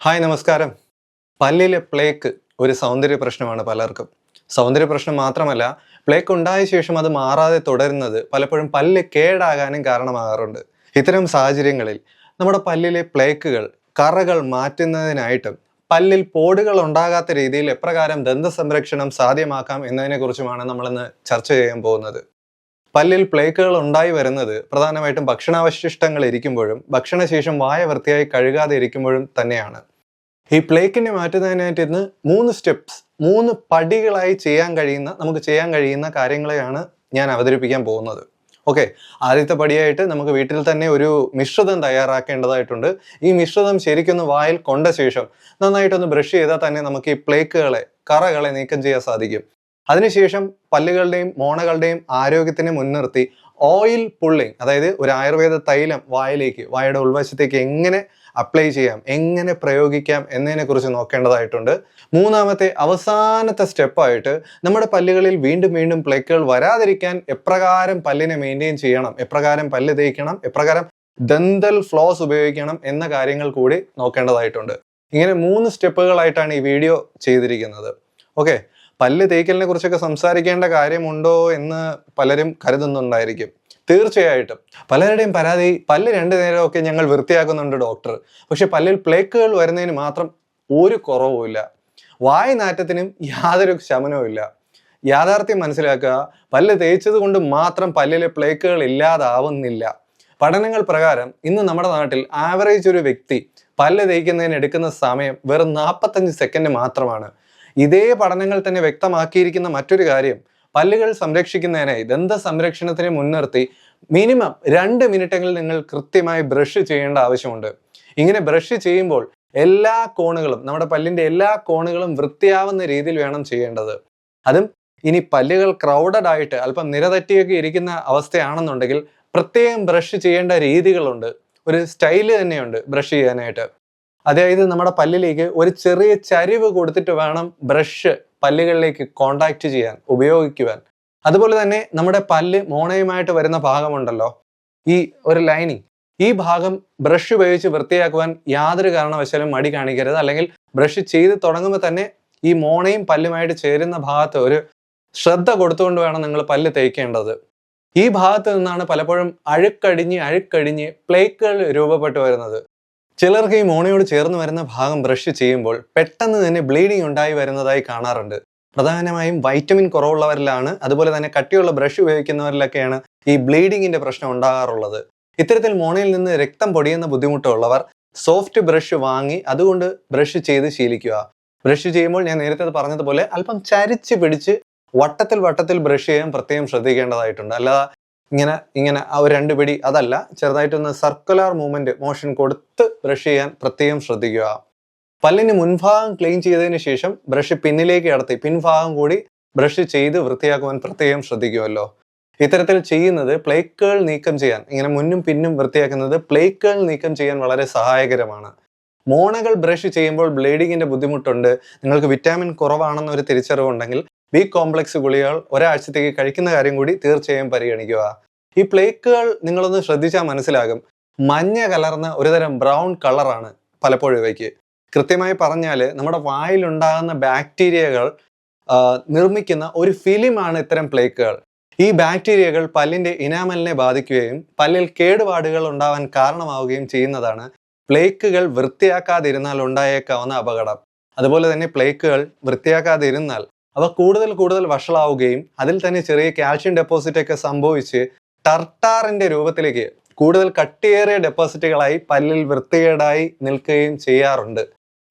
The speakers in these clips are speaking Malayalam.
ഹായ് നമസ്കാരം. പല്ലിലെ പ്ലേക്ക് ഒരു സൗന്ദര്യ പ്രശ്നമാണ് പലർക്കും. സൗന്ദര്യ പ്രശ്നം മാത്രമല്ല, പ്ലേക്ക് ഉണ്ടായ ശേഷം അത് മാറാതെ തുടരുന്നത് പലപ്പോഴും പല്ല് കേടാകാനും കാരണമാകാറുണ്ട്. ഇത്തരം സാഹചര്യങ്ങളിൽ നമ്മുടെ പല്ലിലെ പ്ലേക്കുകൾ, കറകൾ മാറ്റുന്നതിനായിട്ടും പല്ലിൽ പോടുകൾ ഉണ്ടാകാത്ത രീതിയിൽ എപ്രകാരം ദന്ത സംരക്ഷണം സാധ്യമാക്കാം എന്നതിനെക്കുറിച്ചുമാണ് നമ്മളിന്ന് ചർച്ച ചെയ്യാൻ പോകുന്നത്. പല്ലിൽ പ്ലേക്കുകൾ ഉണ്ടായി വരുന്നത് പ്രധാനമായിട്ടും ഭക്ഷണാവശിഷ്ടങ്ങൾ ഇരിക്കുമ്പോഴും ഭക്ഷണശേഷം വായ വൃത്തിയായി കഴുകാതെ ഇരിക്കുമ്പോഴും തന്നെയാണ്. ഈ പ്ലേക്കിനെ മാറ്റുന്നതിനായിട്ട് ഇന്ന് 3 സ്റ്റെപ്സ്, 3 പടികളായി നമുക്ക് ചെയ്യാൻ കഴിയുന്ന കാര്യങ്ങളെയാണ് ഞാൻ അവതരിപ്പിക്കാൻ പോകുന്നത്. ഓക്കെ, ആദ്യത്തെ പടിയായിട്ട് നമുക്ക് വീട്ടിൽ തന്നെ ഒരു മിശ്രിതം തയ്യാറാക്കേണ്ടതായിട്ടുണ്ട്. ഈ മിശ്രിതം ശരിക്കൊന്ന് വായിൽ കൊണ്ട ശേഷം നന്നായിട്ടൊന്ന് ബ്രഷ് ചെയ്താൽ തന്നെ നമുക്ക് ഈ പ്ലേക്കുകളെ, കറകളെ നീക്കം ചെയ്യാൻ സാധിക്കും. അതിനുശേഷം പല്ലുകളുടെയും മോണകളുടെയും ആരോഗ്യത്തിനെ മുൻനിർത്തി ഓയിൽ പുള്ളിങ്, അതായത് ഒരു ആയുർവേദ തൈലം വായയുടെ ഉൾവശത്തേക്ക് എങ്ങനെ അപ്ലൈ ചെയ്യാം, എങ്ങനെ പ്രയോഗിക്കാം എന്നതിനെ കുറിച്ച് നോക്കേണ്ടതായിട്ടുണ്ട്. മൂന്നാമത്തെ അവസാനത്തെ സ്റ്റെപ്പായിട്ട് നമ്മുടെ പല്ലുകളിൽ വീണ്ടും വീണ്ടും പ്ലേക്കുകൾ വരാതിരിക്കാൻ എപ്രകാരം പല്ലിനെ മെയിൻറ്റെയിൻ ചെയ്യണം, എപ്രകാരം പല്ല് തേക്കണം, എപ്രകാരം ദന്തൽ ഫ്ലോസ് ഉപയോഗിക്കണം എന്ന കാര്യങ്ങൾ കൂടി നോക്കേണ്ടതായിട്ടുണ്ട്. ഇങ്ങനെ 3 സ്റ്റെപ്പുകളായിട്ടാണ് ഈ വീഡിയോ ചെയ്തിരിക്കുന്നത്. ഓക്കെ, പല്ല് തേക്കലിനെ കുറിച്ചൊക്കെ സംസാരിക്കേണ്ട കാര്യമുണ്ടോ എന്ന് പലരും കരുതുന്നുണ്ടായിരിക്കും. തീർച്ചയായിട്ടും പലരുടെയും പരാതി, പല്ല് 2 നേരമൊക്കെ ഞങ്ങൾ വൃത്തിയാക്കുന്നുണ്ട് ഡോക്ടർ, പക്ഷെ പല്ലിൽ പ്ലേക്കുകൾ വരുന്നതിന് മാത്രം ഒരു കുറവുമില്ല, വായ് നാറ്റത്തിനും യാതൊരു ശമനവും ഇല്ല. യാഥാർത്ഥ്യം മനസ്സിലാക്കുക, പല്ല് തേച്ചത് കൊണ്ട് മാത്രം പല്ലിലെ പ്ലേക്കുകൾ ഇല്ലാതാവുന്നില്ല. പഠനങ്ങൾ പ്രകാരം ഇന്ന് നമ്മുടെ നാട്ടിൽ ആവറേജ് ഒരു വ്യക്തി പല്ല് തേക്കുന്നതിന് എടുക്കുന്ന സമയം വെറും 45 സെക്കൻഡ് മാത്രമാണ്. ഇതേ പഠനങ്ങൾ തന്നെ വ്യക്തമാക്കിയിരിക്കുന്ന മറ്റൊരു കാര്യം, പല്ലുകൾ സംരക്ഷിക്കുന്നതിനായി ദന്ത സംരക്ഷണത്തിനെ മുൻനിർത്തി മിനിമം 2 മിനിറ്റെങ്കിലും നിങ്ങൾ കൃത്യമായി ബ്രഷ് ചെയ്യേണ്ട ആവശ്യമുണ്ട്. ഇങ്ങനെ ബ്രഷ് ചെയ്യുമ്പോൾ എല്ലാ കോണുകളും, നമ്മുടെ പല്ലിന്റെ എല്ലാ കോണുകളും വൃത്തിയാവുന്ന രീതിയിൽ വേണം ചെയ്യേണ്ടത്. അതും ഇനി പല്ലുകൾ ക്രൗഡഡ് ആയിട്ട് അല്പം നിരതെറ്റിയൊക്കെ ഇരിക്കുന്ന അവസ്ഥയാണെന്നുണ്ടെങ്കിൽ പ്രത്യേകം ബ്രഷ് ചെയ്യേണ്ട രീതികളുണ്ട്, ഒരു സ്റ്റൈല് തന്നെയുണ്ട് ബ്രഷ് ചെയ്യാനായിട്ട്. അതായത് നമ്മുടെ പല്ലിലേക്ക് ഒരു ചെറിയ ചരിവ് കൊടുത്തിട്ട് വേണം ബ്രഷ് പല്ലുകളിലേക്ക് കോണ്ടാക്ട് ചെയ്യാൻ, ഉപയോഗിക്കുവാൻ. അതുപോലെ തന്നെ നമ്മുടെ പല്ല് മോണയുമായിട്ട് വരുന്ന ഭാഗമുണ്ടല്ലോ, ഈ ഒരു ലൈനിങ്, ഈ ഭാഗം ബ്രഷ് ഉപയോഗിച്ച് വൃത്തിയാക്കുവാൻ യാതൊരു കാരണവശാലും മടി കാണിക്കരുത്. അല്ലെങ്കിൽ ബ്രഷ് ചെയ്ത് തുടങ്ങുമ്പോൾ തന്നെ ഈ മോണയും പല്ലുമായിട്ട് ചേരുന്ന ഭാഗത്ത് ഒരു ശ്രദ്ധ കൊടുത്തുകൊണ്ട് വേണം നിങ്ങൾ പല്ല് തേക്കേണ്ടത്. ഈ ഭാഗത്ത് നിന്നാണ് പലപ്പോഴും അഴുക്കടിഞ്ഞ് പ്ലേക്കുകൾ രൂപപ്പെട്ടു വരുന്നത്. ചിലർക്ക് ഈ മോണയോട് ചേർന്ന് വരുന്ന ഭാഗം ബ്രഷ് ചെയ്യുമ്പോൾ പെട്ടെന്ന് തന്നെ ബ്ലീഡിങ് ഉണ്ടായി വരുന്നതായി കാണാറുണ്ട്. പ്രധാനമായും വൈറ്റമിൻ കുറവുള്ളവരിലാണ്, അതുപോലെ തന്നെ കട്ടിയുള്ള ബ്രഷ് ഉപയോഗിക്കുന്നവരിലൊക്കെയാണ് ഈ ബ്ലീഡിങ്ങിന്റെ പ്രശ്നം ഉണ്ടാകാറുള്ളത്. ഇത്തരത്തിൽ മോണയിൽ നിന്ന് രക്തം പൊടിയുന്ന ബുദ്ധിമുട്ടുള്ളവർ സോഫ്റ്റ് ബ്രഷ് വാങ്ങി അതുകൊണ്ട് ബ്രഷ് ചെയ്ത് ശീലിക്കുക. ബ്രഷ് ചെയ്യുമ്പോൾ ഞാൻ നേരത്തെ പറഞ്ഞതുപോലെ അല്പം ചരിച്ച് പിടിച്ച് വട്ടത്തിൽ ബ്രഷ് ചെയ്യാൻ പ്രത്യേകം ശ്രദ്ധിക്കേണ്ടതായിട്ടുണ്ട്. അല്ലാതെ ഇങ്ങനെ ആ ഒരു 2 പിടി അതല്ല, ചെറുതായിട്ടൊന്ന് സർക്കുലർ മോഷൻ കൊടുത്ത് ബ്രഷ് ചെയ്യാൻ പ്രത്യേകം ശ്രദ്ധിക്കുക. പല്ലിന് മുൻഭാഗം ക്ലീൻ ചെയ്തതിന് ശേഷം ബ്രഷ് പിന്നിലേക്ക് കടത്തി പിൻഭാഗം കൂടി ബ്രഷ് ചെയ്ത് വൃത്തിയാക്കുവാൻ പ്രത്യേകം ശ്രദ്ധിക്കുമല്ലോ. ഇത്തരത്തിൽ ചെയ്യുന്നത് പ്ലേക്കുകൾ നീക്കം ചെയ്യാൻ, ഇങ്ങനെ മുന്നും പിന്നും വൃത്തിയാക്കുന്നത് പ്ലേക്കുകൾ നീക്കം ചെയ്യാൻ വളരെ സഹായകരമാണ്. മോണകൾ ബ്രഷ് ചെയ്യുമ്പോൾ ബ്ലീഡിങ്ങിന്റെ ബുദ്ധിമുട്ടുണ്ട്, നിങ്ങൾക്ക് വിറ്റാമിൻ കുറവാണെന്നൊരു തിരിച്ചറിവുണ്ടെങ്കിൽ ബി കോംപ്ലക്സ് ഗുളികകൾ ഒരാഴ്ചത്തേക്ക് കഴിക്കുന്ന കാര്യം കൂടി തീർച്ചയായും പരിഗണിക്കുക. ഈ പ്ലേക്കുകൾ നിങ്ങളൊന്ന് ശ്രദ്ധിച്ചാൽ മനസ്സിലാകും, മഞ്ഞ കലർന്ന ഒരുതരം ബ്രൗൺ കളറാണ് പലപ്പോഴും ഇവയ്ക്ക്. കൃത്യമായി പറഞ്ഞാൽ നമ്മുടെ വായിലുണ്ടാകുന്ന ബാക്ടീരിയകൾ നിർമ്മിക്കുന്ന ഒരു ഫിലിമാണ് ഇത്തരം പ്ലേക്കുകൾ. ഈ ബാക്ടീരിയകൾ പല്ലിന്റെ ഇനാമലിനെ ബാധിക്കുകയും പല്ലിൽ കേടുപാടുകൾ ഉണ്ടാവാൻ കാരണമാവുകയും ചെയ്യുന്നതാണ് പ്ലേക്കുകൾ വൃത്തിയാക്കാതിരുന്നാൽ ഉണ്ടായേക്കാവുന്ന അപകടം. അതുപോലെ തന്നെ പ്ലേക്കുകൾ വൃത്തിയാക്കാതിരുന്നാൽ അവ കൂടുതൽ വഷളാവുകയും അതിൽ തന്നെ ചെറിയ കാൽഷ്യം ഡെപ്പോസിറ്റ് ഒക്കെ സംഭവിച്ച് ടർട്ടാറിന്റെ രൂപത്തിലേക്ക് കൂടുതൽ കട്ടിയേറിയ ഡെപ്പോസിറ്റുകളായി പല്ലിൽ വൃത്തികേടായി നിൽക്കുകയും ചെയ്യാറുണ്ട്.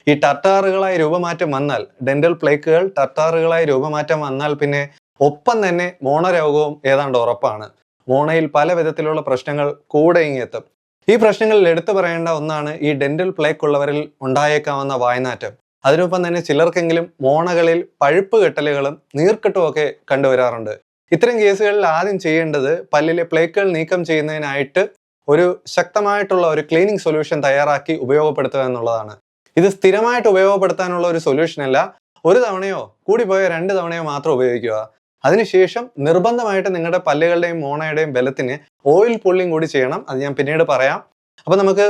ഈ ടർട്ടാറുകളായി രൂപമാറ്റം വന്നാൽ, ഡെന്റൽ പ്ലേക്കുകൾ ടർട്ടാറുകളായി രൂപമാറ്റം വന്നാൽ പിന്നെ ഒപ്പം തന്നെ മോണരോഗവും ഏതാണ്ട് ഉറപ്പാണ്. മോണയിൽ പല വിധത്തിലുള്ള പ്രശ്നങ്ങൾ കൂടെ ഇങ്ങെത്തും. ഈ പ്രശ്നങ്ങളിൽ എടുത്തു പറയേണ്ട ഒന്നാണ് ഈ ഡെന്റൽ പ്ലേക്ക് ഉള്ളവരിൽ ഉണ്ടായേക്കാവുന്ന വായ്നാറ്റം. അതിനൊപ്പം തന്നെ ചിലർക്കെങ്കിലും മോണകളിൽ പഴുപ്പ് കെട്ടലുകളും നീർക്കെട്ടും ഒക്കെ കണ്ടുവരാറുണ്ട്. ഇത്തരം കേസുകളിൽ ആദ്യം ചെയ്യേണ്ടത് പല്ലിലെ പ്ലേക്കുകൾ നീക്കം ചെയ്യുന്നതിനായിട്ട് ഒരു ശക്തമായിട്ടുള്ള ഒരു ക്ലീനിങ് സൊല്യൂഷൻ തയ്യാറാക്കി ഉപയോഗപ്പെടുത്തുക എന്നുള്ളതാണ്. ഇത് സ്ഥിരമായിട്ട് ഉപയോഗപ്പെടുത്താനുള്ള ഒരു സൊല്യൂഷൻ അല്ല, ഒരു തവണയോ കൂടിപ്പോയ 2 തവണയോ മാത്രം ഉപയോഗിക്കുക. അതിനുശേഷം നിർബന്ധമായിട്ട് നിങ്ങളുടെ പല്ലുകളുടെയും മോണയുടെയും ബലത്തിന് ഓയിൽ പുള്ളിങ് കൂടി ചെയ്യണം. അത് ഞാൻ പിന്നീട് പറയാം. അപ്പൊ നമുക്ക്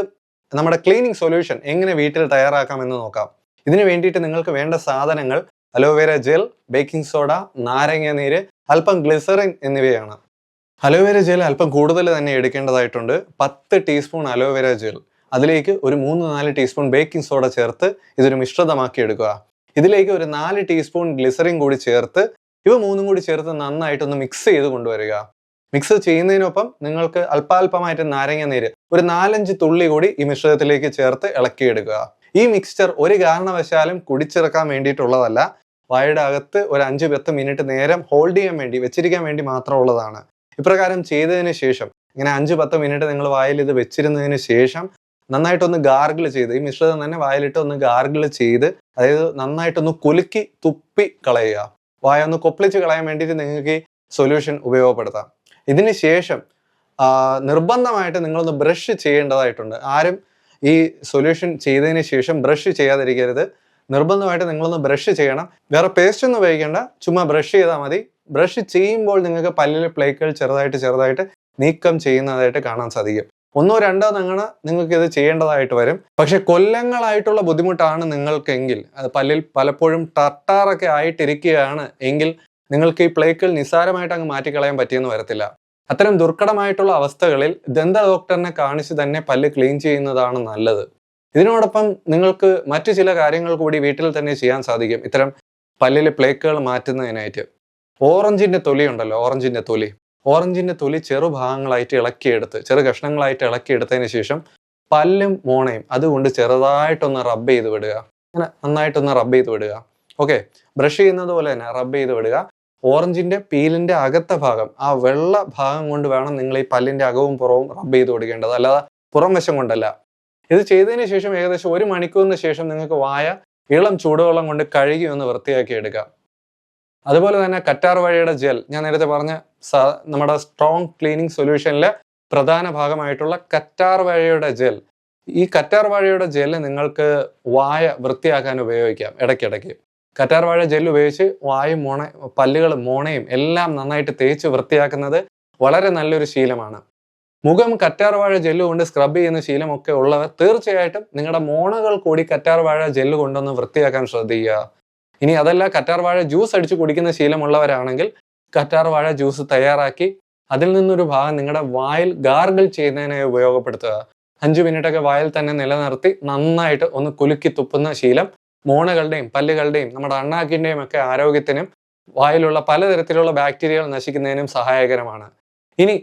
നമ്മുടെ ക്ലീനിങ് സൊല്യൂഷൻ എങ്ങനെ വീട്ടിൽ തയ്യാറാക്കാമെന്ന് നോക്കാം. ഇതിന് വേണ്ടിയിട്ട് നിങ്ങൾക്ക് വേണ്ട സാധനങ്ങൾ അലോവേര ജെൽ, ബേക്കിംഗ് സോഡ, നാരങ്ങ നീര്, അല്പം ഗ്ലിസറിൻ എന്നിവയാണ്. അലോവേര ജെൽ അല്പം കൂടുതൽ തന്നെ എടുക്കേണ്ടതായിട്ടുണ്ട്. 10 ടീസ്പൂൺ അലോവേര ജെൽ, അതിലേക്ക് ഒരു 3-4 ടീസ്പൂൺ ബേക്കിംഗ് സോഡ ചേർത്ത് ഇതൊരു മിശ്രിതമാക്കി എടുക്കുക. ഇതിലേക്ക് ഒരു 4 ടീസ്പൂൺ ഗ്ലിസറിൻ കൂടി ചേർത്ത് ഇവ മൂന്നും കൂടി ചേർത്ത് നന്നായിട്ടൊന്ന് മിക്സ് ചെയ്ത് കൊണ്ടുവരിക. മിക്സ് ചെയ്യുന്നതിനൊപ്പം നിങ്ങൾക്ക് അല്പാൽപമായിട്ട് നാരങ്ങ നീര് ഒരു 4-5 തുള്ളി കൂടി ഈ മിശ്രിതത്തിലേക്ക് ചേർത്ത് ഇളക്കിയെടുക്കുക. ഈ മിക്സ്ചർ ഒരു കാരണവശാലും കുടിച്ചിറക്കാൻ വേണ്ടിയിട്ടുള്ളതല്ല. വായുടെ അകത്ത് ഒരു 5-10 മിനിറ്റ് നേരം ഹോൾഡ് ചെയ്യാൻ വേണ്ടി വെച്ചിരിക്കാൻ വേണ്ടി മാത്രമുള്ളതാണ്. ഇപ്രകാരം ചെയ്തതിന് ശേഷം ഇങ്ങനെ 5-10 മിനിറ്റ് നിങ്ങൾ വായിൽ ഇത് വെച്ചിരുന്നതിന് ശേഷം നന്നായിട്ടൊന്ന് ഗാർഗിൾ ചെയ്ത് ഈ മിശ്രിതം തന്നെ വായിലിട്ട് ഒന്ന് ഗാർഗിൾ ചെയ്ത്, അതായത് നന്നായിട്ടൊന്ന് കുലുക്കി തുപ്പി കളയുക. വായ ഒന്ന് കൊപ്പിളിച്ച് കളയാൻ വേണ്ടിയിട്ട് നിങ്ങൾക്ക് ഈ സൊല്യൂഷൻ ഉപയോഗപ്പെടുത്താം. ഇതിന് ശേഷം നിർബന്ധമായിട്ട് നിങ്ങളൊന്ന് ബ്രഷ് ചെയ്യേണ്ടതായിട്ടുണ്ട്. ആരും ഈ സൊല്യൂഷൻ ചെയ്തതിന് ശേഷം ബ്രഷ് ചെയ്യാതിരിക്കരുത്. നിർബന്ധമായിട്ട് നിങ്ങളൊന്ന് ബ്രഷ് ചെയ്യണം. വേറെ പേസ്റ്റ് ഒന്നും ഉപയോഗിക്കേണ്ട, ചുമ്മാ ബ്രഷ് ചെയ്താൽ മതി. ബ്രഷ് ചെയ്യുമ്പോൾ നിങ്ങൾക്ക് പല്ലിലെ പ്ലേക്കുകൾ ചെറുതായിട്ട് നീക്കം ചെയ്യുന്നതായിട്ട് കാണാൻ സാധിക്കും. 1-2 തവണ നിങ്ങൾക്ക് ഇത് ചെയ്യേണ്ടതായിട്ട് വരും. പക്ഷെ കൊല്ലങ്ങളായിട്ടുള്ള ബുദ്ധിമുട്ടാണ് നിങ്ങൾക്കെങ്കിൽ, അത് പല്ലിൽ പലപ്പോഴും ടർട്ടാറൊക്കെ ആയിട്ടിരിക്കുകയാണ് എങ്കിൽ നിങ്ങൾക്ക് ഈ പ്ലേക്കുകൾ നിസ്സാരമായിട്ട് അങ്ങ് മാറ്റിക്കളയാൻ പറ്റിയെന്ന് വരത്തില്ല. അത്തരം ദുർഘടമായിട്ടുള്ള അവസ്ഥകളിൽ ദന്ത ഡോക്ടറിനെ കാണിച്ച് തന്നെ പല്ല് ക്ലീൻ ചെയ്യുന്നതാണ് നല്ലത്. ഇതിനോടൊപ്പം നിങ്ങൾക്ക് മറ്റു ചില കാര്യങ്ങൾ കൂടി വീട്ടിൽ തന്നെ ചെയ്യാൻ സാധിക്കും ഇത്തരം പല്ലിലെ പ്ലേക്കുകൾ മാറ്റുന്നതിനായിട്ട്. ഓറഞ്ചിന്റെ തൊലി ഉണ്ടല്ലോ, ഓറഞ്ചിന്റെ തൊലി ചെറുഭാഗങ്ങളായിട്ട് ഇളക്കിയെടുത്ത്, ചെറു കഷ്ണങ്ങളായിട്ട് ഇളക്കിയെടുത്തതിന് ശേഷം പല്ലും മോണയും അതുകൊണ്ട് ചെറുതായിട്ടൊന്ന് റബ്ബ് ചെയ്ത് വിടുക. അങ്ങനെ നന്നായിട്ടൊന്ന് റബ്ബ് ചെയ്ത് വിടുക. ഓക്കെ, ബ്രഷ് ചെയ്യുന്നത് പോലെ തന്നെ റബ്ബ് ചെയ്ത് വിടുക. ഓറഞ്ചിന്റെ പീലിന്റെ അകത്തെ ഭാഗം, ആ വെള്ള ഭാഗം കൊണ്ട് വേണം നിങ്ങൾ ഈ പല്ലിന്റെ അകവും പുറവും റബ്ബ് ചെയ്ത് കൊടുക്കേണ്ടത്, അല്ലാതെ പുറം വശം കൊണ്ടല്ല. ഇത് ചെയ്തതിന് ശേഷം ഏകദേശം 1 മണിക്കൂറിന് ശേഷം നിങ്ങൾക്ക് വായ ഇളം ചൂടുവെള്ളം കൊണ്ട് കഴുകി ഒന്ന് വൃത്തിയാക്കി എടുക്കാം. അതുപോലെ തന്നെ കറ്റാർ വാഴയുടെ ജെൽ, ഞാൻ നേരത്തെ പറഞ്ഞ നമ്മുടെ സ്ട്രോങ് ക്ലീനിങ് സൊല്യൂഷനിലെ പ്രധാന ഭാഗമായിട്ടുള്ള കറ്റാർ വാഴയുടെ ജെൽ. ഈ കറ്റാർ വാഴയുടെ ജെല്ല് നിങ്ങൾക്ക് വായ വൃത്തിയാക്കാൻ ഉപയോഗിക്കാം ഇടയ്ക്കിടയ്ക്ക്. കറ്റാർ വാഴ ജെല്ല് ഉപയോഗിച്ച് വായും പല്ലുകളും മോണയും എല്ലാം നന്നായിട്ട് തേച്ച് വൃത്തിയാക്കുന്നത് വളരെ നല്ലൊരു ശീലമാണ്. മുഖം കറ്റാർ വാഴ ജെല്ല് കൊണ്ട് സ്ക്രബ് ചെയ്യുന്ന ശീലമൊക്കെ ഉള്ളവർ തീർച്ചയായിട്ടും നിങ്ങളുടെ മോണകൾ കൂടി കറ്റാർ വാഴ ജെല്ല് കൊണ്ടൊന്ന് വൃത്തിയാക്കാൻ ശ്രദ്ധിക്കുക. ഇനി അതല്ല, കറ്റാർ വാഴ ജ്യൂസ് അടിച്ച് കുടിക്കുന്ന ശീലമുള്ളവരാണെങ്കിൽ കറ്റാർ വാഴ ജ്യൂസ് തയ്യാറാക്കി അതിൽ നിന്നൊരു ഭാഗം നിങ്ങളുടെ വായിൽ ഗാർഗിൾ ചെയ്യുന്നതിനായി ഉപയോഗപ്പെടുത്തുക. 5 മിനിറ്റൊക്കെ വായിൽ തന്നെ നിലനിർത്തി നന്നായിട്ട് ഒന്ന് കുലുക്കി തുപ്പുന്ന ശീലം മോണകളുടെയും പല്ലുകളുടെയും നമ്മുടെ അണ്ണാക്കിന്റെയും ഒക്കെ ആരോഗ്യത്തിനും വായിലുള്ള പലതരത്തിലുള്ള ബാക്ടീരിയകൾ നശിക്കുന്നതിനും സഹായകരമാണ്. ഇനി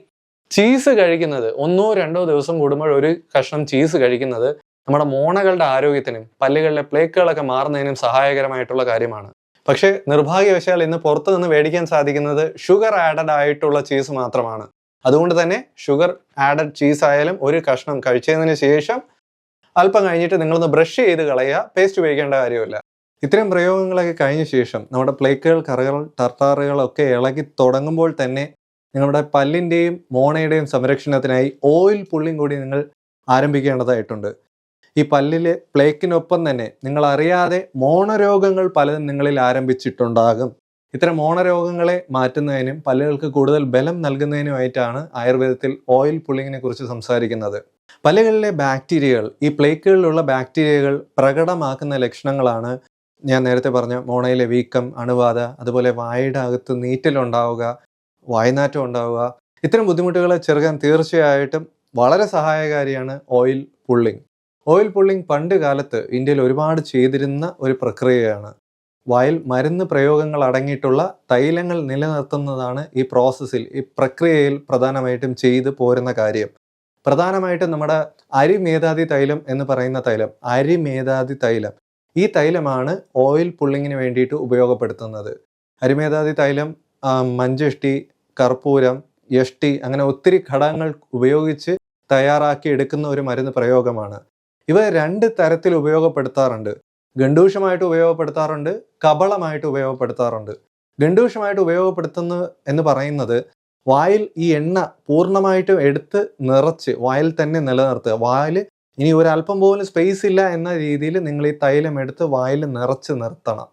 ചീസ് കഴിക്കുന്നത് 1-2 ദിവസം കൂടുമ്പോൾ ഒരു കഷ്ണം ചീസ് കഴിക്കുന്നത് നമ്മുടെ മോണകളുടെ ആരോഗ്യത്തിനും പല്ലുകളിലെ പ്ലേക്കുകളൊക്കെ മാറുന്നതിനും സഹായകരമായിട്ടുള്ള കാര്യമാണ്. പക്ഷേ നിർഭാഗ്യവശാൽ ഇന്ന് പുറത്തു നിന്ന് മേടിക്കാൻ സാധിക്കുന്നത് ഷുഗർ ആഡഡ് ആയിട്ടുള്ള ചീസ് മാത്രമാണ്. അതുകൊണ്ട് തന്നെ ഷുഗർ ആഡഡ് ചീസ് ആയാലും ഒരു കഷ്ണം കഴിച്ചതിന് ശേഷം അല്പം കഴിഞ്ഞിട്ട് നിങ്ങളൊന്ന് ബ്രഷ് ചെയ്ത് കളയുക, പേസ്റ്റ് ഉപയോഗിക്കേണ്ട കാര്യമില്ല. ഇത്തരം പ്രയോഗങ്ങളൊക്കെ കഴിഞ്ഞ ശേഷം നമ്മുടെ പ്ലേക്കുകൾ, കറകൾ, ടർട്ടാറുകളൊക്കെ ഇളകി തുടങ്ങുമ്പോൾ തന്നെ നിങ്ങളുടെ പല്ലിൻ്റെയും മോണയുടെയും സംരക്ഷണത്തിനായി ഓയിൽ പുള്ളിങ് കൂടി നിങ്ങൾ ആരംഭിക്കേണ്ടതായിട്ടുണ്ട്. ഈ പല്ലിലെ പ്ലേക്കിനൊപ്പം തന്നെ നിങ്ങൾ അറിയാതെ മോണരോഗങ്ങൾ പലതും നിങ്ങളിൽ ആരംഭിച്ചിട്ടുണ്ടാകും. ഇത്തരം മോണരോഗങ്ങളെ മാറ്റുന്നതിനും പല്ലുകൾക്ക് കൂടുതൽ ബലം നൽകുന്നതിനുമായിട്ടാണ് ആയുർവേദത്തിൽ ഓയിൽ പുള്ളിങ്ങിനെ കുറിച്ച് സംസാരിക്കുന്നത്. പല്ലുകളിലെ ബാക്ടീരിയകൾ, ഈ പ്ലേക്കുകളിലുള്ള ബാക്ടീരിയകൾ പ്രകടമാക്കുന്ന ലക്ഷണങ്ങളാണ് ഞാൻ നേരത്തെ പറഞ്ഞ മോണയിലെ വീക്കം, അണുബാധ, അതുപോലെ വായുടെ അകത്ത് നീറ്റലുണ്ടാവുക, വായ്നാറ്റം ഉണ്ടാവുക. ഇത്തരം ബുദ്ധിമുട്ടുകളെ ചെറുക്കാൻ തീർച്ചയായിട്ടും വളരെ സഹായകാരിയാണ് ഓയിൽ പുള്ളിങ്. ഓയിൽ പുള്ളിങ് പണ്ട് കാലത്ത് ഇന്ത്യയിൽ ഒരുപാട് ചെയ്തിരുന്ന ഒരു പ്രക്രിയയാണ്. വായിൽ മരുന്ന് പ്രയോഗങ്ങൾ അടങ്ങിയിട്ടുള്ള തൈലങ്ങൾ നിലനിർത്തുന്നതാണ് ഈ പ്രോസസ്സിൽ, ഈ പ്രക്രിയയിൽ പ്രധാനമായിട്ടും ചെയ്തു പോരുന്ന കാര്യം. പ്രധാനമായിട്ടും നമ്മുടെ അരിമേധാതി തൈലം എന്ന് പറയുന്ന തൈലം, അരിമേധാതി തൈലം, ഈ തൈലമാണ് ഓയിൽ പുള്ളിങ്ങിന് വേണ്ടിയിട്ട് ഉപയോഗപ്പെടുത്തുന്നത്. അരിമേധാതി തൈലം മഞ്ചഷ്ടി, കർപ്പൂരം, യഷ്ടി, അങ്ങനെ ഒത്തിരി ഘടകങ്ങൾ ഉപയോഗിച്ച് തയ്യാറാക്കി എടുക്കുന്ന ഒരു മരുന്ന് പ്രയോഗമാണ്. ഇവ 2 തരത്തിൽ ഉപയോഗപ്പെടുത്താറുണ്ട്. ഗണ്ടൂഷമായിട്ട് ഉപയോഗപ്പെടുത്താറുണ്ട്, കബളമായിട്ട് ഉപയോഗപ്പെടുത്താറുണ്ട്. ഗണ്ടൂഷമായിട്ട് ഉപയോഗപ്പെടുത്തുന്ന എന്ന് പറയുന്നത് വായിൽ ഈ എണ്ണ പൂർണ്ണമായിട്ടും എടുത്ത് നിറച്ച് വായിൽ തന്നെ നിലനിർത്തുക. വായിൽ ഇനി ഒരല്പം പോലും സ്പേസ് ഇല്ല എന്ന രീതിയിൽ നിങ്ങൾ ഈ തൈലം എടുത്ത് വായിൽ നിറച്ച് നിർത്തണം.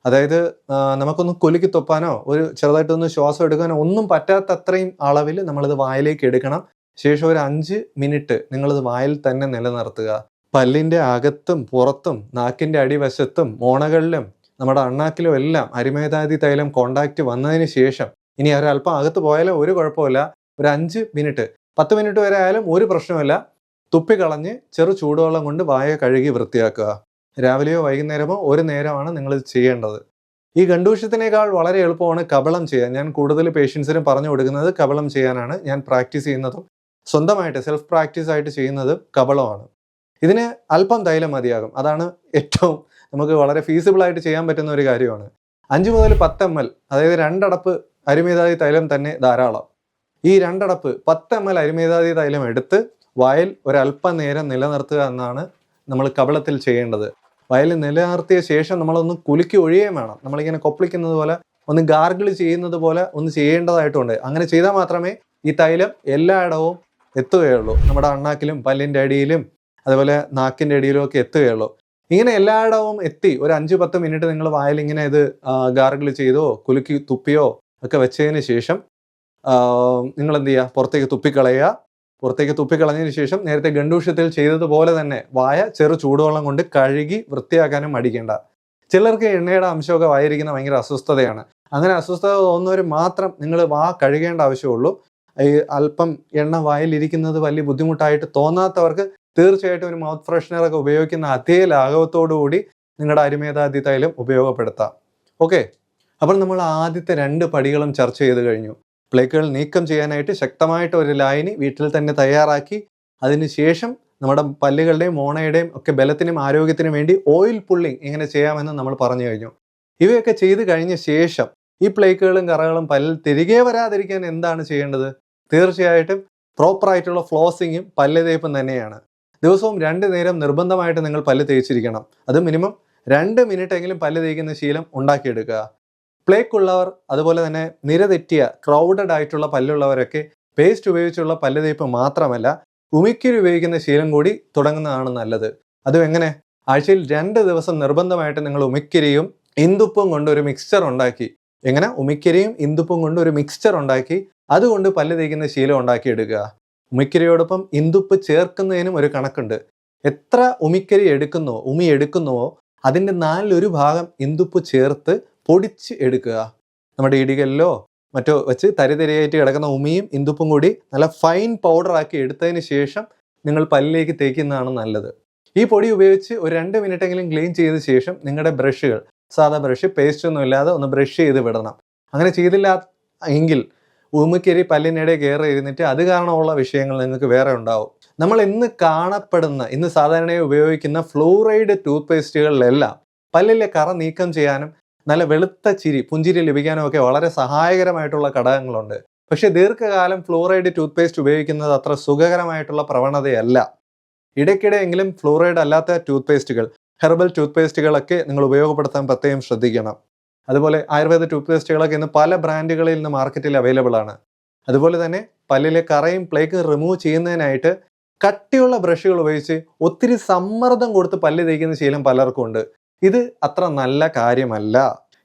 അതായത് നമുക്കൊന്ന് കുലുക്കി തൊപ്പാനോ ഒരു ചെറുതായിട്ടൊന്ന് ശ്വാസം എടുക്കാനോ ഒന്നും പറ്റാത്ത അത്രയും അളവിൽ നമ്മളിത് വായിലേക്ക് എടുക്കണം. ശേഷം ഒരു 5 മിനിറ്റ് നിങ്ങളത് വായിൽ തന്നെ നിലനിർത്തുക. പല്ലിൻ്റെ അകത്തും പുറത്തും നാക്കിൻ്റെ അടിവശത്തും മോണകളിലും നമ്മുടെ അണ്ണാക്കിലും എല്ലാം അരിമേതാദി തൈലം കോണ്ടാക്റ്റ് വന്നതിന് ശേഷം, ഇനി ഒരല്പം അകത്ത് പോയാലും ഒരു കുഴപ്പമില്ല, ഒരു 5 മിനിറ്റ് 10 മിനിറ്റ് വരെ ആയാലും ഒരു പ്രശ്നമില്ല, തുപ്പിക്കളഞ്ഞ് ചെറു ചൂടുവെള്ളം കൊണ്ട് വായ കഴുകി വൃത്തിയാക്കുക. രാവിലെയോ വൈകുന്നേരമോ ഒരു നേരമാണ് നിങ്ങളിത് ചെയ്യേണ്ടത്. ഈ ഗണ്ടൂഷ്യത്തിനേക്കാൾ വളരെ എളുപ്പമാണ് കബളം ചെയ്യാൻ. ഞാൻ കൂടുതൽ പേഷ്യൻസിനും പറഞ്ഞു കൊടുക്കുന്നത് കബളം ചെയ്യാനാണ്. ഞാൻ പ്രാക്ടീസ് ചെയ്യുന്നതും സ്വന്തമായിട്ട് സെൽഫ് പ്രാക്ടീസ് ആയിട്ട് ചെയ്യുന്നത് കബളമാണ്. ഇതിന് അല്പം തൈലം മതിയാകും. അതാണ് ഏറ്റവും നമുക്ക് വളരെ ഫീസിബിൾ ആയിട്ട് ചെയ്യാൻ പറ്റുന്ന ഒരു കാര്യമാണ്. 5 മുതൽ 10 ml, അതായത് 2 അടപ്പ് അരിമേതാദി തൈലം തന്നെ ധാരാളം. ഈ 2 അടപ്പ് 10 ml അരിമേതാദി തൈലം എടുത്ത് വായിൽ ഒരല്പം നേരം നിലനിർത്തുക എന്നാണ് നമ്മൾ കബളത്തിൽ ചെയ്യേണ്ടത്. വായിൽ നിലനിർത്തിയ ശേഷം നമ്മളൊന്ന് കുലുക്കി ഒഴിയുകയും വേണം. നമ്മളിങ്ങനെ കൊപ്പളിക്കുന്നത് പോലെ ഒന്ന് ഗാർഗിൾ ചെയ്യുന്നത് പോലെ ഒന്ന് ചെയ്യേണ്ടതായിട്ടുണ്ട്. അങ്ങനെ ചെയ്താൽ മാത്രമേ ഈ തൈലം എല്ലായിടവും എത്തുകയുള്ളൂ. നമ്മുടെ അണ്ണാക്കിലും പല്ലിൻ്റെ അടിയിലും അതുപോലെ നാക്കിൻ്റെ അടിയിലും ഒക്കെ എത്തുകയുള്ളൂ. ഇങ്ങനെ എല്ലായിടവും എത്തി ഒരു 5-10 മിനിറ്റ് നിങ്ങൾ വായിൽ ഇങ്ങനെ ഇത് ഗാർഗിൾ ചെയ്തോ കുലുക്കി തുപ്പിയോ ഒക്കെ വെച്ചതിന് ശേഷം നിങ്ങൾ എന്ത് ചെയ്യുക, പുറത്തേക്ക് തുപ്പിക്കളയുക. പുറത്തേക്ക് തുപ്പിക്കളഞ്ഞതിന് ശേഷം നേരത്തെ ഗണ്ടൂഷ്യത്തിൽ ചെയ്തതുപോലെ തന്നെ വായ ചെറു ചൂടുവെള്ളം കൊണ്ട് കഴുകി വൃത്തിയാക്കാനും മടിക്കേണ്ട. ചിലർക്ക് എണ്ണയുടെ അംശമൊക്കെ വായിരിക്കുന്ന ഭയങ്കര അസ്വസ്ഥതയാണ്. അങ്ങനെ അസ്വസ്ഥത തോന്നുന്നവർ മാത്രം നിങ്ങൾ വാ കഴുകേണ്ട ആവശ്യമുള്ളൂ. ഈ അല്പം എണ്ണ വായിലിരിക്കുന്നത് വലിയ ബുദ്ധിമുട്ടായിട്ട് തോന്നാത്തവർക്ക് തീർച്ചയായിട്ടും ഒരു മൗത്ത് ഫ്രഷ്നറൊക്കെ ഉപയോഗിക്കുന്ന അതേ ലാഘവത്തോടുകൂടി നിങ്ങളുടെ അരിമേതാദി തൈലം ഉപയോഗപ്പെടുത്താം. ഓക്കെ, അപ്പോൾ നമ്മൾ ആദ്യത്തെ 2 പടികളും ചർച്ച ചെയ്ത് കഴിഞ്ഞു. പ്ലേക്കുകൾ നീക്കം ചെയ്യാനായിട്ട് ശക്തമായിട്ട് ഒരു ലായനി വീട്ടിൽ തന്നെ തയ്യാറാക്കി, അതിനുശേഷം നമ്മുടെ പല്ലുകളുടെയും മോണയുടെയും ഒക്കെ ബലത്തിനും ആരോഗ്യത്തിനും വേണ്ടി ഓയിൽ പുള്ളിങ് എങ്ങനെ ചെയ്യാമെന്ന് നമ്മൾ പറഞ്ഞു കഴിഞ്ഞു. ഇവയൊക്കെ ചെയ്ത് കഴിഞ്ഞ ശേഷം ഈ പ്ലേക്കുകളും കറകളും പല്ലിൽ തിരികെ വരാതിരിക്കാൻ എന്താണ് ചെയ്യേണ്ടത്? തീർച്ചയായിട്ടും പ്രോപ്പറായിട്ടുള്ള ഫ്ലോസിങ്ങും പല്ല് തേപ്പും തന്നെയാണ്. ദിവസവും 2 നേരം നിർബന്ധമായിട്ട് നിങ്ങൾ പല്ല് തേച്ചിരിക്കണം. അത് മിനിമം 2 മിനിറ്റ് എങ്കിലും പല്ല് തേക്കുന്ന ശീലം ഉണ്ടാക്കിയെടുക്കുക. പ്ലേക്ക് ഉള്ളവർ, അതുപോലെ തന്നെ നിരതെറ്റിയ ക്രൗഡഡ് ആയിട്ടുള്ള പല്ലുള്ളവരൊക്കെ പേസ്റ്റ് ഉപയോഗിച്ചുള്ള പല്ല് തേപ്പ് മാത്രമല്ല ഉമിക്കരി ഉപയോഗിക്കുന്ന ശീലം കൂടി തുടങ്ങുന്നതാണ് നല്ലത്. അതും എങ്ങനെ? ആഴ്ചയിൽ 2 ദിവസം നിർബന്ധമായിട്ട് നിങ്ങൾ ഉമിക്കരിയും ഇന്ദുപ്പും കൊണ്ട് ഒരു മിക്സ്ചർ ഉണ്ടാക്കി, എങ്ങനെ ഉമിക്കരിയും ഇന്ദുപ്പും കൊണ്ട് ഒരു മിക്സ്ചർ ഉണ്ടാക്കി അതുകൊണ്ട് പല്ല് തേക്കുന്ന ശീലം ഉണ്ടാക്കിയെടുക്കുക. ഉമിക്കരിയോടൊപ്പം ഇന്ദുപ്പ് ചേർക്കുന്നതിനും ഒരു കണക്കുണ്ട്. എത്ര ഉമി എടുക്കുന്നുവോ അതിൻ്റെ 4/1 ഭാഗം ഇന്ദുപ്പ് ചേർത്ത് പൊടിച്ച് എടുക്കുക. നമ്മുടെ ഇടികളിലോ മറ്റോ വെച്ച് തരിതരിയായിട്ട് കിടക്കുന്ന ഉമിയും ഇന്ദുപ്പും കൂടി നല്ല ഫൈൻ പൗഡറാക്കി എടുത്തതിന് ശേഷം നിങ്ങൾ പല്ലിലേക്ക് തേക്കുന്നതാണ് നല്ലത്. ഈ പൊടി ഉപയോഗിച്ച് ഒരു 2 മിനിറ്റെങ്കിലും ക്ലീൻ ചെയ്ത ശേഷം നിങ്ങളുടെ ബ്രഷുകൾ, സാധാ ബ്രഷ്, പേസ്റ്റ് ഒന്നും ഇല്ലാതെ ഒന്ന് ബ്രഷ് ചെയ്ത് വിടണം. അങ്ങനെ ചെയ്തില്ല എങ്കിൽ ഉമിക്കരി പല്ലിനിടെ കയറി ഇരുന്നിട്ട് അത് കാരണമുള്ള വിഷയങ്ങൾ നിങ്ങൾക്ക് വേറെ ഉണ്ടാവും. നമ്മൾ ഇന്ന് സാധാരണയായി ഉപയോഗിക്കുന്ന ഫ്ലൂറൈഡ് ടൂത്ത് പേസ്റ്റുകളിലെല്ലാം പല്ലിലെ കറ നീക്കം ചെയ്യാനും നല്ല വെളുത്ത പുഞ്ചിരി ലഭിക്കാനും ഒക്കെ വളരെ സഹായകരമായിട്ടുള്ള ഘടകങ്ങളുണ്ട്. പക്ഷേ ദീർഘകാലം ഫ്ലൂറൈഡ് ടൂത്ത് പേസ്റ്റ് ഉപയോഗിക്കുന്നത് അത്ര സുഖകരമായിട്ടുള്ള പ്രവണതയല്ല. ഇടയ്ക്കിടെയെങ്കിലും ഫ്ലൂറൈഡ് അല്ലാത്ത ടൂത്ത് പേസ്റ്റുകൾ, ഹെർബൽ ടൂത്ത് പേസ്റ്റുകളൊക്കെ നിങ്ങൾ ഉപയോഗപ്പെടുത്താൻ പ്രത്യേകം ശ്രദ്ധിക്കണം. അതുപോലെ ആയുർവേദ ടൂത്ത് പേസ്റ്റുകളൊക്കെ ഇന്ന് പല ബ്രാൻഡുകളിൽ ഇന്ന് മാർക്കറ്റിൽ അവൈലബിൾ ആണ്. അതുപോലെ തന്നെ പല്ലിലെ കറയും പ്ലേക്കും റിമൂവ് ചെയ്യുന്നതിനായിട്ട് കട്ടിയുള്ള ബ്രഷുകൾ ഉപയോഗിച്ച് ഒത്തിരി സമ്മർദ്ദം കൊടുത്ത് പല്ല് തേക്കുന്ന ശീലം പലർക്കും ഉണ്ട്. ഇത് അത്ര നല്ല കാര്യമല്ല.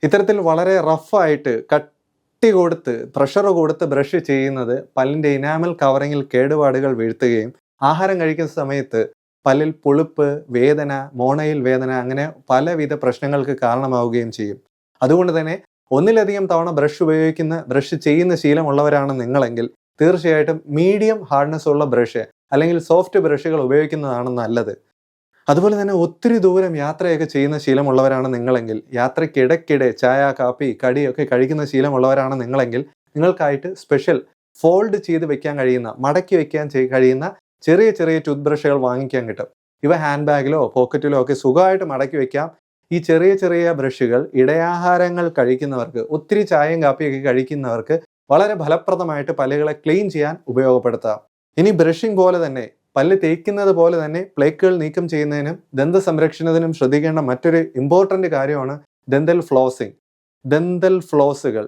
ഇത്തരത്തിൽ വളരെ റഫായിട്ട് കട്ടി കൊടുത്ത് പ്രഷർ കൊടുത്ത് ബ്രഷ് ചെയ്യുന്നത് പല്ലിൻ്റെ ഇനാമൽ കവറിങ്ങിൽ കേടുപാടുകൾ വീഴ്ത്തുകയും ആഹാരം കഴിക്കുന്ന സമയത്ത് പല്ലിൽ പുളിപ്പ്, വേദന, മോണയിൽ വേദന, അങ്ങനെ പലവിധ പ്രശ്നങ്ങൾക്ക് കാരണമാവുകയും ചെയ്യും. അതുകൊണ്ട് തന്നെ ഒന്നിലധികം തവണ ബ്രഷ് ചെയ്യുന്ന ശീലമുള്ളവരാണ് നിങ്ങളെങ്കിൽ തീർച്ചയായിട്ടും മീഡിയം ഹാർഡ്നെസ് ഉള്ള ബ്രഷ് അല്ലെങ്കിൽ സോഫ്റ്റ് ബ്രഷുകൾ ഉപയോഗിക്കുന്നതാണ് നല്ലത്. അതുപോലെ തന്നെ ഒത്തിരി ദൂരം യാത്രയൊക്കെ ചെയ്യുന്ന ശീലമുള്ളവരാണ് നിങ്ങളെങ്കിൽ, യാത്രയ്ക്കിടയ്ക്കിടെ ചായ, കാപ്പി, കടിയൊക്കെ കഴിക്കുന്ന ശീലമുള്ളവരാണ് നിങ്ങളെങ്കിൽ നിങ്ങൾക്കായിട്ട് സ്പെഷ്യൽ ഫോൾഡ് ചെയ്ത് വെക്കാൻ കഴിയുന്ന, മടക്കി വെക്കാൻ കഴിയുന്ന ചെറിയ ചെറിയ ടൂത്ത് ബ്രഷുകൾ വാങ്ങിക്കാൻ കിട്ടും. ഇവ ഹാൻഡ് ബാഗിലോ പോക്കറ്റിലോ ഒക്കെ സുഖമായിട്ട് മടക്കി വെക്കാം. ഈ ചെറിയ ചെറിയ ബ്രഷുകൾ ഇടയാഹാരങ്ങൾ കഴിക്കുന്നവർക്ക്, ഒത്തിരി ചായയും കാപ്പിയൊക്കെ കഴിക്കുന്നവർക്ക് വളരെ ഫലപ്രദമായിട്ട് പല്ലുകളെ ക്ലീൻ ചെയ്യാൻ ഉപയോഗപ്പെടുത്താം. ഇനി ബ്രഷിംഗ് പോലെ തന്നെ പല്ല് തേക്കുന്നത് പോലെ തന്നെ പ്ലേക്കുകൾ നീക്കം ചെയ്യുന്നതിനും ദന്ത സംരക്ഷണത്തിനും ശ്രദ്ധിക്കേണ്ട മറ്റൊരു ഇമ്പോർട്ടൻ്റ് കാര്യമാണ് ദന്തൽ ഫ്ലോസിംഗ്. ദന്തൽ ഫ്ലോസുകൾ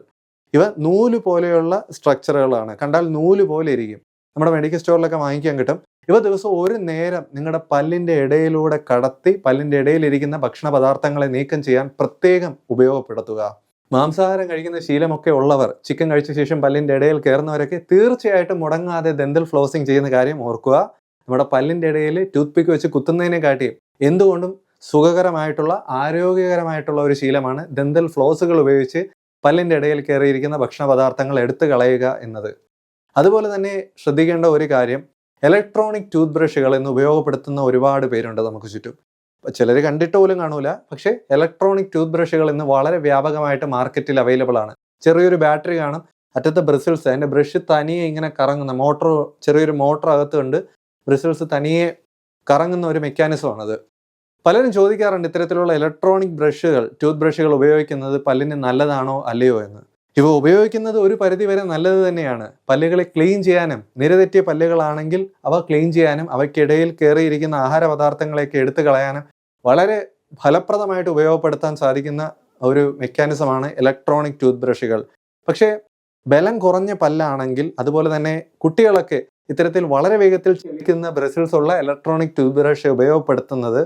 ഇവ നൂല് പോലെയുള്ള സ്ട്രക്ചറുകളാണ്. കണ്ടാൽ നൂല് പോലെ ഇരിക്കും. നമ്മുടെ മെഡിക്കൽ സ്റ്റോറിലൊക്കെ വാങ്ങിക്കാൻ കിട്ടും. ഇവ ദിവസം ഒരു നേരം നിങ്ങളുടെ പല്ലിൻ്റെ ഇടയിലൂടെ കടത്തി പല്ലിൻ്റെ ഇടയിലിരിക്കുന്ന ഭക്ഷണ പദാർത്ഥങ്ങളെ നീക്കം ചെയ്യാൻ പ്രത്യേകം ഉപയോഗപ്പെടുത്തുക. മാംസാഹാരം കഴിക്കുന്ന ശീലമൊക്കെ ഉള്ളവർ, ചിക്കൻ കഴിച്ച ശേഷം പല്ലിൻ്റെ ഇടയിൽ കയറുന്നവരൊക്കെ തീർച്ചയായിട്ടും മുടങ്ങാതെ ദന്തൽ ഫ്ലോസിങ് ചെയ്യുന്ന കാര്യം ഓർക്കുക. നമ്മുടെ പല്ലിൻ്റെ ഇടയിൽ ടൂത്ത് പിക്ക് വെച്ച് കുത്തുന്നതിനെക്കാട്ടിയും എന്തുകൊണ്ടും സുഖകരമായിട്ടുള്ള ആരോഗ്യകരമായിട്ടുള്ള ഒരു ശീലമാണ് ദന്തൽ ഫ്ലോസുകൾ ഉപയോഗിച്ച് പല്ലിൻ്റെ ഇടയിൽ കയറിയിരിക്കുന്ന ഭക്ഷണ പദാർത്ഥങ്ങൾ എടുത്തു കളയുക എന്നത്. അതുപോലെ തന്നെ ശ്രദ്ധിക്കേണ്ട ഒരു കാര്യം, ഇലക്ട്രോണിക് ടൂത്ത് ബ്രഷുകൾ ഇന്ന് ഉപയോഗപ്പെടുത്തുന്ന ഒരുപാട് പേരുണ്ട് നമുക്ക് ചുറ്റും. ചിലർ കണ്ടിട്ട് പോലും കാണൂല. പക്ഷേ ഇലക്ട്രോണിക് ടൂത്ത് ബ്രഷുകൾ ഇന്ന് വളരെ വ്യാപകമായിട്ട് മാർക്കറ്റിൽ അവൈലബിൾ ആണ്. ചെറിയൊരു ബാറ്ററി കാണും, അറ്റത്തെ ബ്രിസിൽസ്, അതിൻ്റെ ബ്രഷ് തനിയെ ഇങ്ങനെ കറങ്ങുന്ന ചെറിയൊരു മോട്ടർ അകത്തുണ്ട്, ബ്രിസിൽസ് തനിയെ കറങ്ങുന്ന ഒരു മെക്കാനിസമാണത്. പലരും ചോദിക്കാറുണ്ട് ഇത്തരത്തിലുള്ള ഇലക്ട്രോണിക് ബ്രഷുകൾ, ടൂത്ത് ബ്രഷുകൾ ഉപയോഗിക്കുന്നത് പല്ലിന് നല്ലതാണോ അല്ലയോ എന്ന്. ഇവ ഉപയോഗിക്കുന്നത് ഒരു പരിധിവരെ നല്ലത് തന്നെയാണ്. പല്ലുകളെ ക്ലീൻ ചെയ്യാനും, നിരതെറ്റിയ പല്ലുകളാണെങ്കിൽ അവ ക്ലീൻ ചെയ്യാനും, അവയ്ക്കിടയിൽ കയറിയിരിക്കുന്ന ആഹാര പദാർത്ഥങ്ങളെയൊക്കെ എടുത്തു കളയാനും വളരെ ഫലപ്രദമായിട്ട് ഉപയോഗപ്പെടുത്താൻ സാധിക്കുന്ന ഒരു മെക്കാനിസമാണ് ഇലക്ട്രോണിക് ടൂത്ത് ബ്രഷുകൾ. പക്ഷേ ബലം കുറഞ്ഞ പല്ലാണെങ്കിൽ, അതുപോലെ തന്നെ കുട്ടികളൊക്കെ ഇത്തരത്തിൽ വളരെ വേഗത്തിൽ ചലിക്കുന്ന ബ്രസിൽസ് ഉള്ള ഇലക്ട്രോണിക് ടൂത്ത് ബ്രഷ് ഉപയോഗപ്പെടുത്തുന്നത്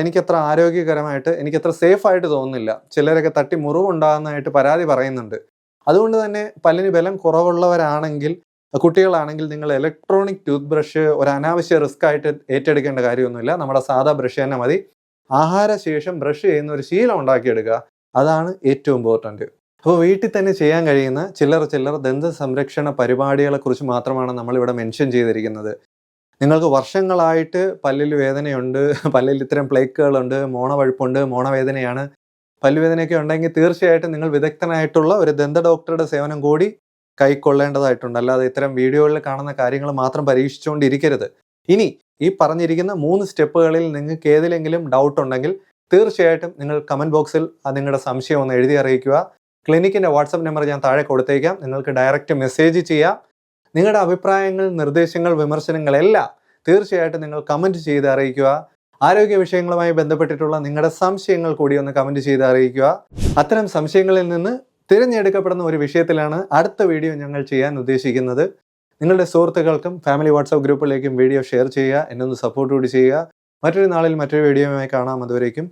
എനിക്കത്ര ആരോഗ്യകരമായിട്ട്, എനിക്കത്ര സേഫായിട്ട് തോന്നുന്നില്ല. ചിലരൊക്കെ തട്ടി മുറിവുണ്ടാകുന്നതായിട്ട് പരാതി പറയുന്നുണ്ട്. അതുകൊണ്ട് തന്നെ പല്ലിന് ബലം കുറവുള്ളവരാണെങ്കിൽ, കുട്ടികളാണെങ്കിൽ നിങ്ങൾ ഇലക്ട്രോണിക് ടൂത്ത് ബ്രഷ് ഒരു അനാവശ്യ റിസ്ക് ആയിട്ട് ഏറ്റെടുക്കേണ്ട കാര്യമൊന്നുമില്ല. നമ്മുടെ സാധാ ബ്രഷ് തന്നെ മതി. ആഹാരശേഷം ബ്രഷ് ചെയ്യുന്ന ഒരു ശീലം ഉണ്ടാക്കിയെടുക്കുക, അതാണ് ഏറ്റവും ഇമ്പോർട്ടൻറ്റ്. അപ്പോൾ വീട്ടിൽ തന്നെ ചെയ്യാൻ കഴിയുന്ന ചില്ലറ ദന്ത സംരക്ഷണ പരിപാടികളെക്കുറിച്ച് മാത്രമാണ് നമ്മളിവിടെ മെൻഷൻ ചെയ്തിരിക്കുന്നത്. നിങ്ങൾക്ക് വർഷങ്ങളായിട്ട് പല്ലിൽ വേദനയുണ്ട്, പല്ലിൽ ഇത്തരം പ്ലേക്കുകളുണ്ട്, മോണവഴുപ്പുണ്ട്, മോണവേദനയാണ്, പല്ലുവേദനയൊക്കെ ഉണ്ടെങ്കിൽ തീർച്ചയായിട്ടും നിങ്ങൾ വിദഗ്ധനായിട്ടുള്ള ഒരു ദന്ത ഡോക്ടറുടെ സേവനം കൂടി കൈക്കൊള്ളേണ്ടതായിട്ടുണ്ട്. അല്ലാതെ ഇത്തരം വീഡിയോകളിൽ കാണുന്ന കാര്യങ്ങൾ മാത്രം പരീക്ഷിച്ചുകൊണ്ടിരിക്കരുത്. ഇനി ഈ പറഞ്ഞിരിക്കുന്ന 3 സ്റ്റെപ്പുകളിൽ നിങ്ങൾക്ക് ഏതിലെങ്കിലും ഡൗട്ട് ഉണ്ടെങ്കിൽ തീർച്ചയായിട്ടും നിങ്ങൾ കമൻറ്റ് ബോക്സിൽ നിങ്ങളുടെ സംശയം ഒന്ന് എഴുതി അറിയിക്കുക. ക്ലിനിക്കിൻ്റെ വാട്സപ്പ് നമ്പർ ഞാൻ താഴെ കൊടുത്തേക്കാം. നിങ്ങൾക്ക് ഡയറക്റ്റ് മെസ്സേജ് ചെയ്യാം. നിങ്ങളുടെ അഭിപ്രായങ്ങൾ, നിർദ്ദേശങ്ങൾ, വിമർശനങ്ങളെല്ലാം തീർച്ചയായിട്ടും നിങ്ങൾ കമൻറ്റ് ചെയ്ത് അറിയിക്കുക. ആരോഗ്യ വിഷയങ്ങളുമായി ബന്ധപ്പെട്ടിട്ടുള്ള നിങ്ങളുടെ സംശയങ്ങൾ കൂടി ഒന്ന് കമൻറ്റ് ചെയ്ത് അറിയിക്കുക. അത്തരം സംശയങ്ങളിൽ നിന്ന് തിരഞ്ഞെടുക്കപ്പെടുന്ന ഒരു വിഷയത്തിലാണ് അടുത്ത വീഡിയോ ഞങ്ങൾ ചെയ്യാൻ ഉദ്ദേശിക്കുന്നത്. നിങ്ങളുടെ സുഹൃത്തുക്കൾക്കും ഫാമിലി വാട്സാപ്പ് ഗ്രൂപ്പിലേക്കും വീഡിയോ ഷെയർ ചെയ്യുക. എന്നെ ഒന്ന് സപ്പോർട്ട് കൂടി ചെയ്യുക. മറ്റൊരു നാളിൽ മറ്റൊരു വീഡിയോയുമായി കാണാം. അതുവരേക്കും